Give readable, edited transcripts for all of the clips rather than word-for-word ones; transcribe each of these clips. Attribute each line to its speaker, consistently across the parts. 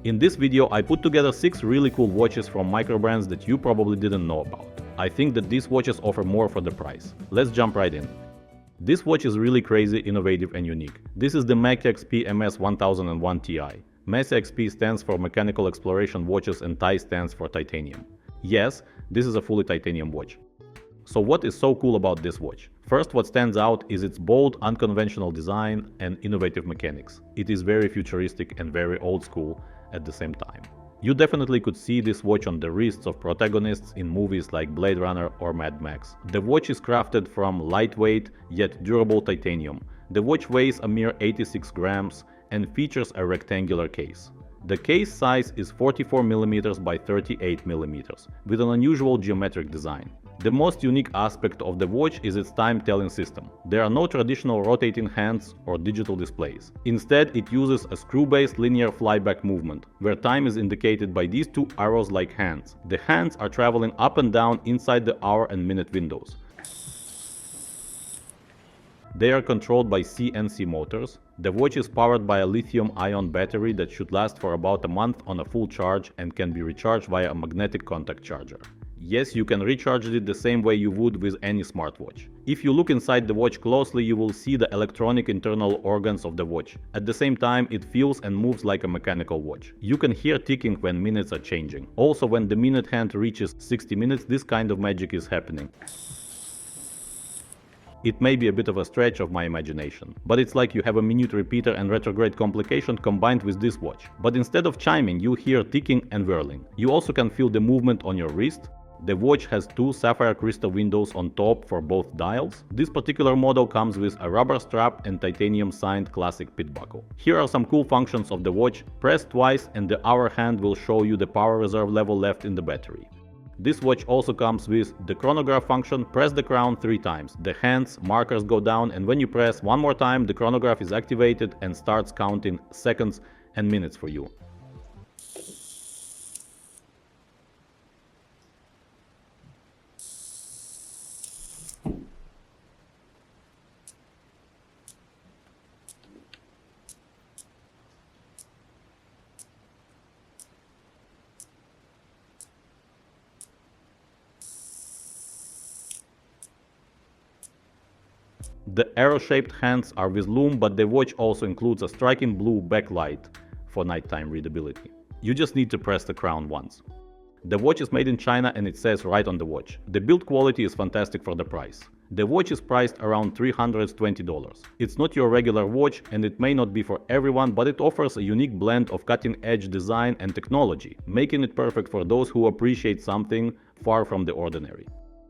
Speaker 1: In this video, I put together 6 really cool watches from microbrands that you probably didn't know about. I think that these watches offer more for the price. Let's jump right in. This watch is really crazy, innovative and unique. This is the Mach XP MS11 Ti. MECEXP stands for Mechanical Exploration Watches and Ti stands for Titanium. Yes, this is a fully titanium watch. So what is so cool about this watch? First, what stands out is its bold, unconventional design and innovative mechanics. It is very futuristic and very old school at the same time. You definitely could see this watch on the wrists of protagonists in movies like Blade Runner or Mad Max. The watch is crafted from lightweight yet durable titanium. The watch weighs a mere 86 grams and features a rectangular case. The case size is 44mm by 38mm, with an unusual geometric design. The most unique aspect of the watch is its time-telling system. There are no traditional rotating hands or digital displays. Instead, it uses a screw-based linear flyback movement, where time is indicated by these two arrows-like hands. The hands are traveling up and down inside the hour and minute windows. They are controlled by CNC motors. The watch is powered by a lithium-ion battery that should last for about a month on a full charge and can be recharged via a magnetic contact charger. Yes, you can recharge it the same way you would with any smartwatch. If you look inside the watch closely, you will see the electronic internal organs of the watch. At the same time, it feels and moves like a mechanical watch. You can hear ticking when minutes are changing. Also, when the minute hand reaches 60 minutes, this kind of magic is happening. It may be a bit of a stretch of my imagination, but it's like you have a minute repeater and retrograde complication combined with this watch. But instead of chiming, you hear ticking and whirling. You also can feel the movement on your wrist. The watch has 2 sapphire crystal windows on top for both dials. This particular model comes with a rubber strap and titanium signed classic pit buckle. Here are some cool functions of the watch. Press twice and the hour hand will show you the power reserve level left in the battery. This watch also comes with the chronograph function. Press the crown 3 times. The hands markers go down, and when you press one more time, the chronograph is activated and starts counting seconds and minutes for you. The arrow-shaped hands are with lume, but the watch also includes a striking blue backlight for nighttime readability. You just need to press the crown once. The watch is made in China and it says right on the watch. The build quality is fantastic for the price. The watch is priced around $320. It's not your regular watch and it may not be for everyone, but it offers a unique blend of cutting-edge design and technology, making it perfect for those who appreciate something far from the ordinary.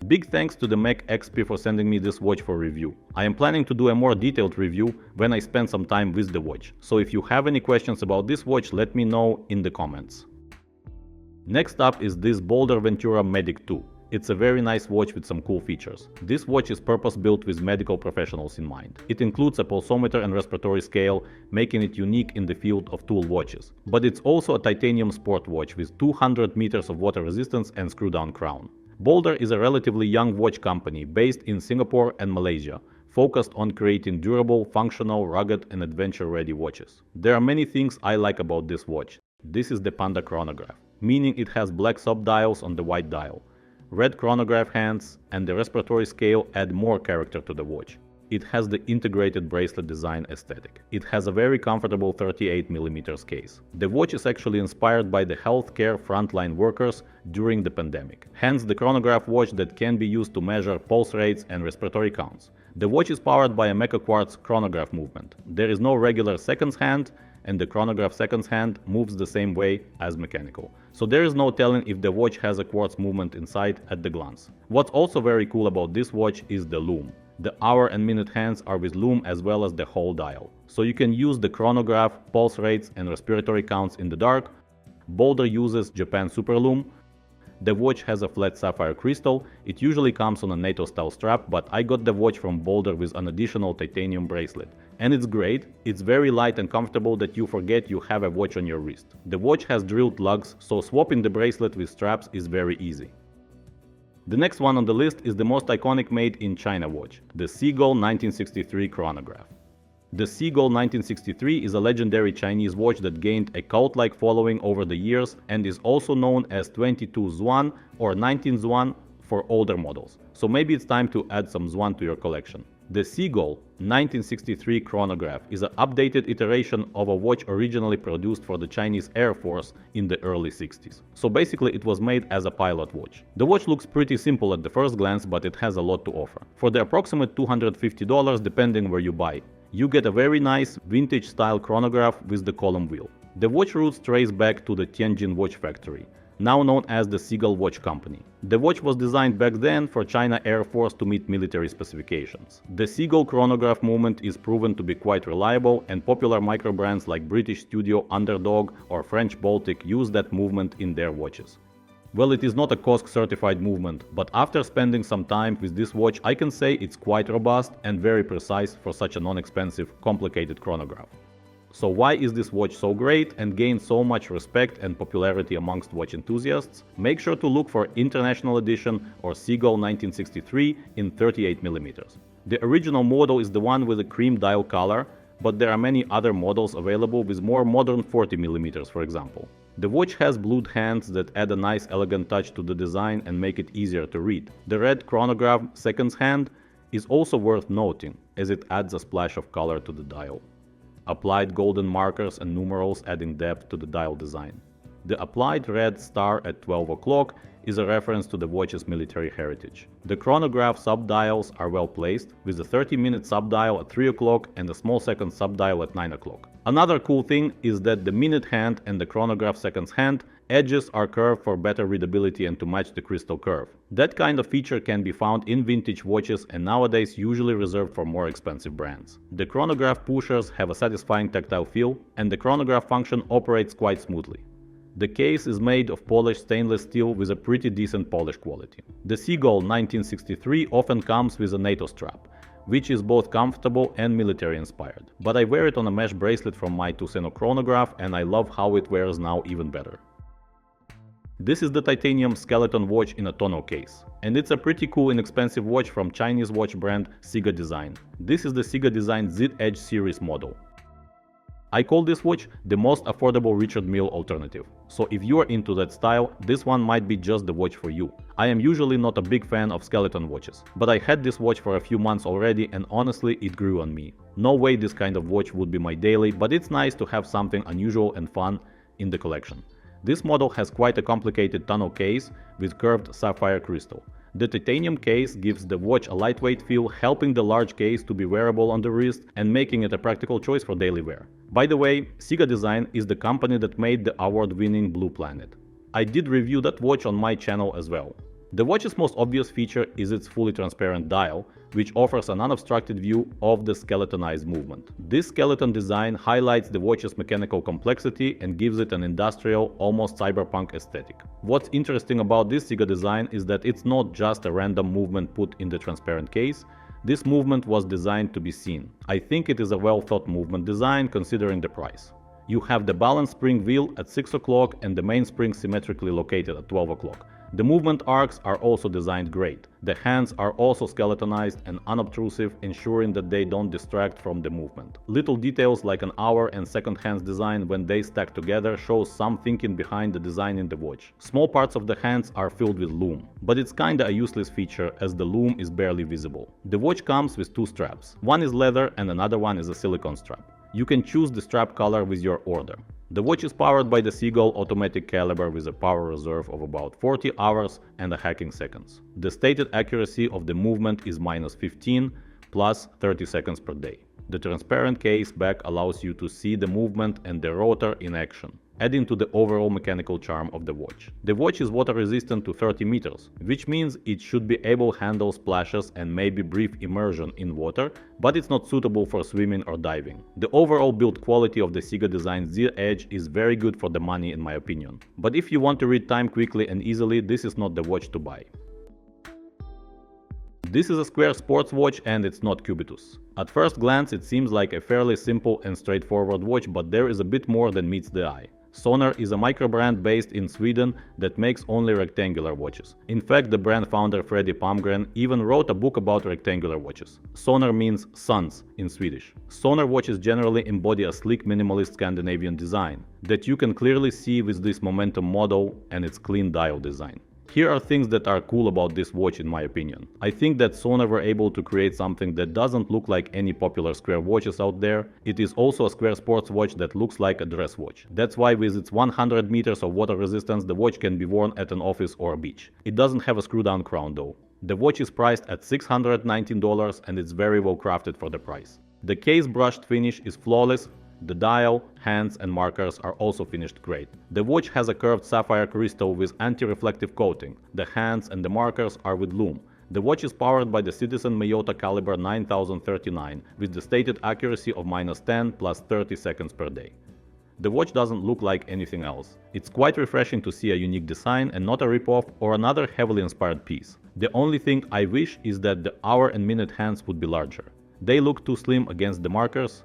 Speaker 1: Big thanks to the Mach XP for sending me this watch for review. I am planning to do a more detailed review when I spend some time with the watch. So if you have any questions about this watch, let me know in the comments. Next up is this Boulder Ventura Medic 2. It's a very nice watch with some cool features. This watch is purpose-built with medical professionals in mind. It includes a pulsometer and respiratory scale, making it unique in the field of tool watches. But it's also a titanium sport watch with 200 meters of water resistance and screw-down crown. Boulder is a relatively young watch company based in Singapore and Malaysia, focused on creating durable, functional, rugged and adventure-ready watches. There are many things I like about this watch. This is the Panda Chronograph, meaning it has black sub-dials on the white dial. Red chronograph hands and the respiratory scale add more character to the watch. It has the integrated bracelet design aesthetic. It has a very comfortable 38mm case. The watch is actually inspired by the healthcare frontline workers during the pandemic. Hence the chronograph watch that can be used to measure pulse rates and respiratory counts. The watch is powered by a mecha quartz chronograph movement. There is no regular seconds hand, and the chronograph seconds hand moves the same way as mechanical. So there is no telling if the watch has a quartz movement inside at the glance. What's also very cool about this watch is the lume. The hour and minute hands are with lume as well as the whole dial. So you can use the chronograph, pulse rates and respiratory counts in the dark. Boulder uses Japan Super Lume. The watch has a flat sapphire crystal. It usually comes on a NATO style strap, but I got the watch from Boulder with an additional titanium bracelet. And it's great, it's very light and comfortable that you forget you have a watch on your wrist. The watch has drilled lugs, so swapping the bracelet with straps is very easy. The next one on the list is the most iconic made in China watch, the Seagull 1963 chronograph. The Seagull 1963 is a legendary Chinese watch that gained a cult-like following over the years and is also known as 22 Zwan or 19 Zwan for older models. So maybe it's time to add some Zwan to your collection. The Seagull 1963 Chronograph is an updated iteration of a watch originally produced for the Chinese Air Force in the early 60s. So basically it was made as a pilot watch. The watch looks pretty simple at the first glance, but it has a lot to offer. For the approximate $250 depending where you buy, you get a very nice vintage style chronograph with the column wheel. The watch roots trace back to the Tianjin watch factory, now known as the Seagull Watch Company. The watch was designed back then for China Air Force to meet military specifications. The Seagull chronograph movement is proven to be quite reliable, and popular microbrands like British Studio, Underdog or French Baltic use that movement in their watches. Well, it is not a COSC certified movement, but after spending some time with this watch, I can say it's quite robust and very precise for such a non-expensive, complicated chronograph. So why is this watch so great and gained so much respect and popularity amongst watch enthusiasts? Make sure to look for International Edition or Seagull 1963 in 38mm. The original model is the one with the cream dial color, but there are many other models available with more modern 40mm, for example. The watch has blued hands that add a nice elegant touch to the design and make it easier to read. The red chronograph seconds hand is also worth noting, as it adds a splash of color to the dial. Applied golden markers and numerals adding depth to the dial design. The applied red star at 12 o'clock is a reference to the watch's military heritage. The chronograph subdials are well placed, with a 30-minute subdial at 3 o'clock and a small second subdial at 9 o'clock. Another cool thing is that the minute hand and the chronograph seconds hand edges are curved for better readability and to match the crystal curve. That kind of feature can be found in vintage watches and nowadays usually reserved for more expensive brands. The chronograph pushers have a satisfying tactile feel, and the chronograph function operates quite smoothly. The case is made of polished stainless steel with a pretty decent polish quality. The Seagull 1963 often comes with a NATO strap, which is both comfortable and military inspired. But I wear it on a mesh bracelet from my Tuseno chronograph and I love how it wears now even better. This is the titanium skeleton watch in a tonneau case, and it's a pretty cool inexpensive watch from Chinese watch brand CIGA Design. This is the CIGA Design Z-Edge series model. I call this watch the most affordable Richard Mille alternative, so if you are into that style, this one might be just the watch for you. I am usually not a big fan of skeleton watches, but I had this watch for a few months already and honestly it grew on me. No way this kind of watch would be my daily, but it's nice to have something unusual and fun in the collection. This model has quite a complicated tonneau case with curved sapphire crystal. The titanium case gives the watch a lightweight feel, helping the large case to be wearable on the wrist and making it a practical choice for daily wear. By the way, CIGA Design is the company that made the award-winning Blue Planet. I did review that watch on my channel as well. The watch's most obvious feature is its fully transparent dial, which offers an unobstructed view of the skeletonized movement. This skeleton design highlights the watch's mechanical complexity and gives it an industrial, almost cyberpunk aesthetic. What's interesting about this CIGA design is that it's not just a random movement put in the transparent case. This movement was designed to be seen. I think it is a well-thought movement design considering the price. You have the balance spring wheel at 6 o'clock and the mainspring symmetrically located at 12 o'clock. The movement arcs are also designed great. The hands are also skeletonized and unobtrusive, ensuring that they don't distract from the movement. Little details like an hour and second hands design when they stack together shows some thinking behind the design in the watch. Small parts of the hands are filled with loom, but it's kinda a useless feature as the loom is barely visible. The watch comes with two straps. One is leather and another one is a silicone strap. You can choose the strap color with your order. The watch is powered by the Seagull automatic caliber with a power reserve of about 40 hours and a hacking seconds. The stated accuracy of the movement is -15 plus 30 seconds per day. The transparent case back allows you to see the movement and the rotor in action, adding to the overall mechanical charm of the watch. The watch is water resistant to 30 meters, which means it should be able to handle splashes and maybe brief immersion in water, but it's not suitable for swimming or diving. The overall build quality of the CIGA Design Z-Edge is very good for the money in my opinion. But if you want to read time quickly and easily, this is not the watch to buy. This is a square sports watch and it's not cubitus. At first glance it seems like a fairly simple and straightforward watch, but there is a bit more than meets the eye. Sona is a microbrand based in Sweden that makes only rectangular watches. In fact, the brand founder Freddy Palmgren even wrote a book about rectangular watches. Sona means sons in Swedish. Sona watches generally embody a sleek minimalist Scandinavian design that you can clearly see with this Momentum model and its clean dial design. Here are things that are cool about this watch in my opinion. I think that Sona were able to create something that doesn't look like any popular square watches out there. It is also a square sports watch that looks like a dress watch. That's why with its 100 meters of water resistance the watch can be worn at an office or a beach. It doesn't have a screw down crown though. The watch is priced at $619 and it's very well crafted for the price. The case brushed finish is flawless. The dial, hands and markers are also finished great. The watch has a curved sapphire crystal with anti-reflective coating. The hands and the markers are with lume. The watch is powered by the Citizen Miyota caliber 9039 with the stated accuracy of -10 plus 30 seconds per day. The watch doesn't look like anything else. It's quite refreshing to see a unique design and not a ripoff or another heavily inspired piece. The only thing I wish is that the hour and minute hands would be larger. They look too slim against the markers.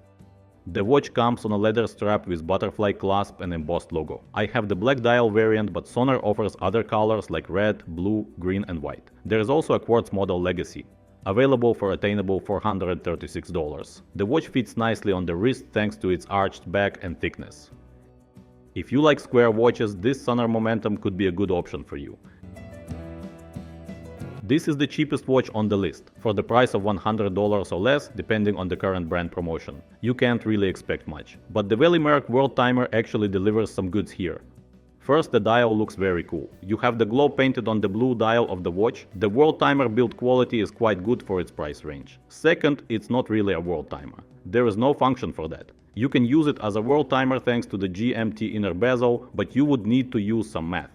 Speaker 1: The watch comes on a leather strap with butterfly clasp and embossed logo. I have the black dial variant, but Sona offers other colors like red, blue, green and white. There is also a quartz model Legacy, available for attainable $436. The watch fits nicely on the wrist thanks to its arched back and thickness. If you like square watches, this Sona Momentum could be a good option for you. This is the cheapest watch on the list, for the price of $100 or less, depending on the current brand promotion. You can't really expect much. But the WellMark Worldtimer actually delivers some goods here. First, the dial looks very cool. You have the globe painted on the blue dial of the watch. The Worldtimer build quality is quite good for its price range. Second, it's not really a Worldtimer. There is no function for that. You can use it as a Worldtimer thanks to the GMT inner bezel, but you would need to use some math.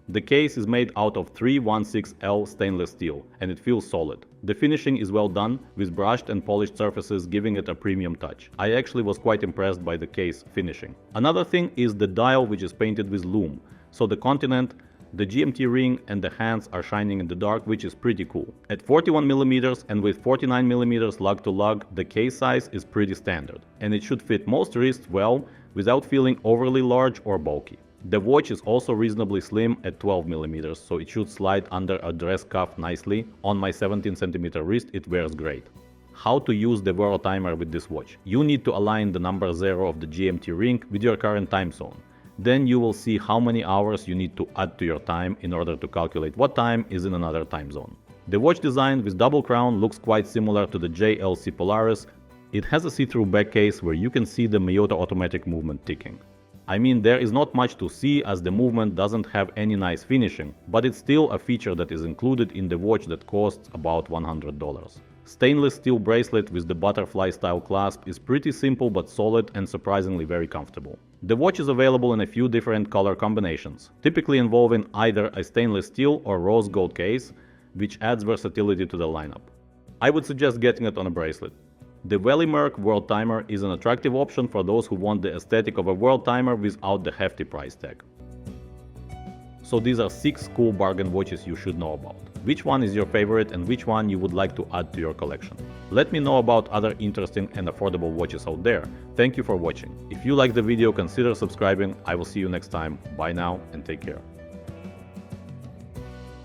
Speaker 1: The case is made out of 316L stainless steel and it feels solid. The finishing is well done, with brushed and polished surfaces giving it a premium touch. I actually was quite impressed by the case finishing. Another thing is the dial, which is painted with lume. So the continent, the GMT ring and the hands are shining in the dark, which is pretty cool. At 41mm and with 49mm lug to lug, the case size is pretty standard. And it should fit most wrists well without feeling overly large or bulky. The watch is also reasonably slim at 12mm, so it should slide under a dress cuff nicely. On my 17cm wrist it wears great. How to use the Worldtimer with this watch? You need to align the number 0 of the GMT ring with your current time zone. Then you will see how many hours you need to add to your time in order to calculate what time is in another time zone. The watch design with double crown looks quite similar to the JLC Polaris. It has a see-through back case where you can see the Miyota automatic movement ticking. I mean, there is not much to see as the movement doesn't have any nice finishing, but it's still a feature that is included in the watch that costs about $100. Stainless steel bracelet with the butterfly style clasp is pretty simple but solid and surprisingly very comfortable. The watch is available in a few different color combinations, typically involving either a stainless steel or rose gold case, which adds versatility to the lineup. I would suggest getting it on a bracelet. The WellMark Worldtimer is an attractive option for those who want the aesthetic of a Worldtimer without the hefty price tag. So these are 6 cool bargain watches you should know about. Which one is your favorite and which one you would like to add to your collection? Let me know about other interesting and affordable watches out there. Thank you for watching. If you like the video, consider subscribing. I will see you next time. Bye now and take care.